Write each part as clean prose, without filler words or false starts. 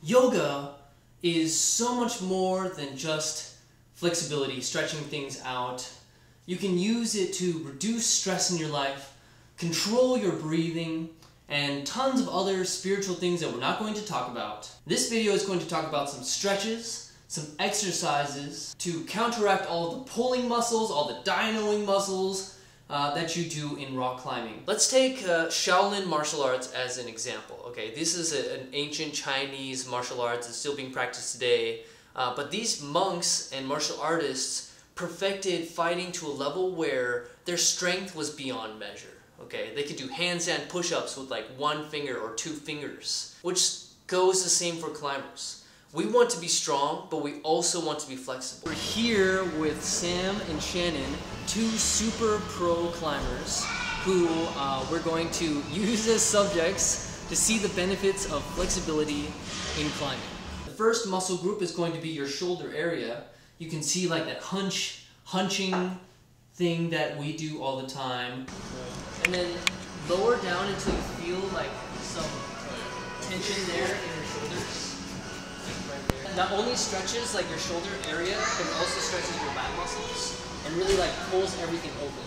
Yoga is so much more than just flexibility, stretching things out. You can use it to reduce stress in your life, control your breathing, and tons of other spiritual things that we're not going to talk about. This video is going to talk about some stretches, some exercises to counteract all the pulling muscles, all the dynoing muscles that you do in rock climbing. Let's take Shaolin martial arts as an example. Okay, this is an ancient Chinese martial arts that's still being practiced today, but these monks and martial artists perfected fighting to a level where their strength was beyond measure. Okay, they could do handstand push-ups with like 1 finger or 2 fingers, which goes the same for climbers. We want to be strong, but we also want to be flexible. We're here with Sam and Shannon, 2 super pro climbers who we're going to use as subjects to see the benefits of flexibility in climbing. The first muscle group is going to be your shoulder area. You can see like that hunching thing that we do all the time. And then lower down until you feel like some tension there in your shoulders. Not only stretches like your shoulder area, but it also stretches your back muscles and really like pulls everything open.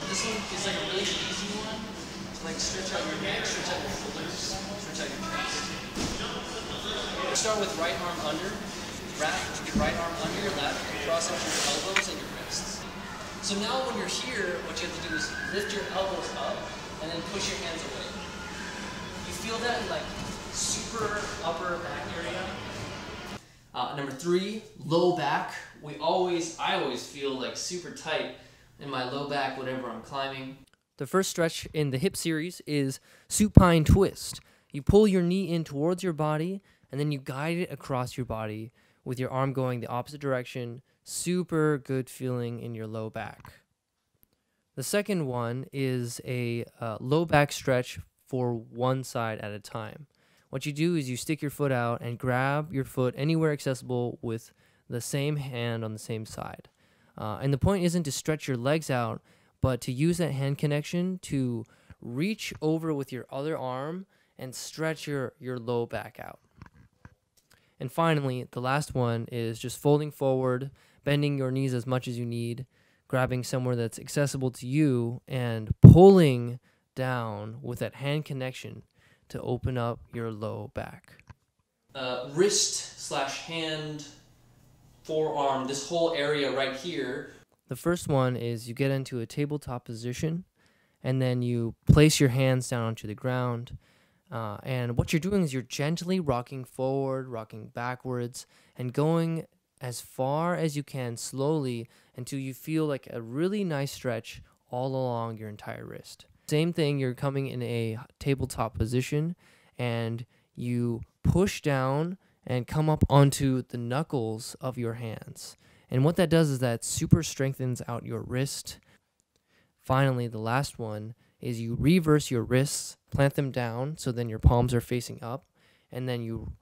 This one is like a really easy one to like stretch out your neck, stretch out your shoulders, stretch out your chest. Start with right arm under. Wrap your right arm under your left and cross out your elbows and your wrists. So now when you're here, what you have to do is lift your elbows up and then push your hands away. You feel that in like super upper back area. Number 3, low back. I always feel like super tight in my low back whenever I'm climbing. The first stretch in the hip series is supine twist. You pull your knee in towards your body and then you guide it across your body with your arm going the opposite direction. Super good feeling in your low back. The second one is a low back stretch for one side at a time. What you do is you stick your foot out and grab your foot anywhere accessible with the same hand on the same side. And the point isn't to stretch your legs out, but to use that hand connection to reach over with your other arm and stretch your low back out. And finally, the last one is just folding forward, bending your knees as much as you need, grabbing somewhere that's accessible to you, and pulling down with that hand connection to open up your low back. Wrist / hand, forearm, this whole area right here. The first one is you get into a tabletop position and then you place your hands down onto the ground. And what you're doing is you're gently rocking forward, rocking backwards, and going as far as you can slowly until you feel like a really nice stretch all along your entire wrist. Same thing, you're coming in a tabletop position and you push down and come up onto the knuckles of your hands. And what that does is that super strengthens out your wrist. Finally, the last one is you reverse your wrists, plant them down so then your palms are facing up, and then you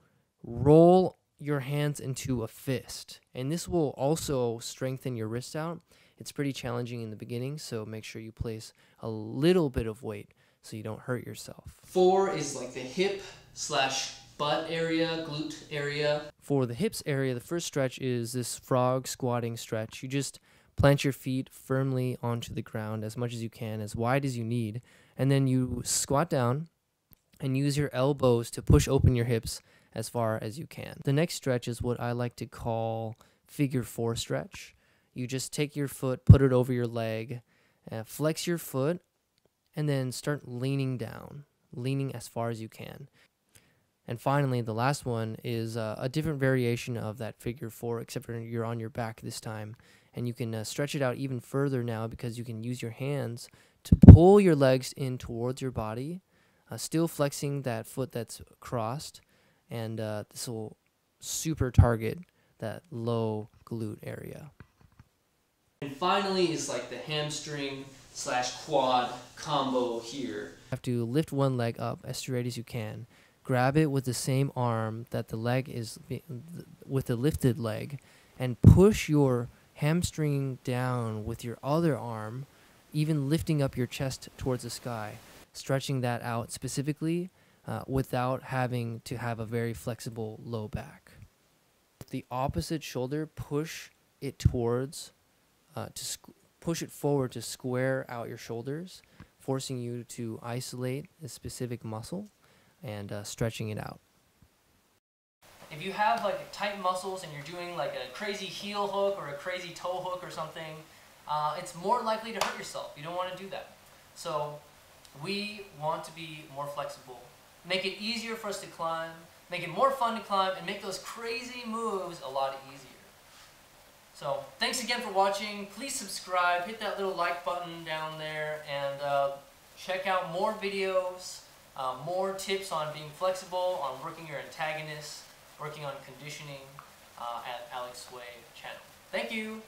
roll your hands into a fist. And this will also strengthen your wrists out. It's pretty challenging in the beginning, so make sure you place a little bit of weight so you don't hurt yourself. 4 is like the hip / butt area, glute area. For the hips area, the first stretch is this frog squatting stretch. You just plant your feet firmly onto the ground as much as you can, as wide as you need, and then you squat down and use your elbows to push open your hips as far as you can. The next stretch is what I like to call figure 4 stretch. You just take your foot, put it over your leg, flex your foot, and then start leaning down, leaning as far as you can. And finally, the last one is a different variation of that figure 4, except for you're on your back this time. And you can stretch it out even further now because you can use your hands to pull your legs in towards your body, still flexing that foot that's crossed. And this will super target that low glute area. And finally is like the hamstring / quad combo here. You have to lift one leg up as straight as you can. Grab it with the same arm that the leg is with the lifted leg and push your hamstring down with your other arm, even lifting up your chest towards the sky, stretching that out specifically without having to have a very flexible low back. The opposite shoulder, push it towards, push it forward to square out your shoulders, forcing you to isolate a specific muscle and stretching it out. If you have like tight muscles and you're doing like a crazy heel hook or a crazy toe hook or something, it's more likely to hurt yourself. You don't want to do that. So we want to be more flexible, make it easier for us to climb, make it more fun to climb, and make those crazy moves a lot easier. So thanks again for watching. Please subscribe, hit that little like button down there, and check out more videos, more tips on being flexible, on working your antagonists, working on conditioning at Alex Sway channel. Thank you!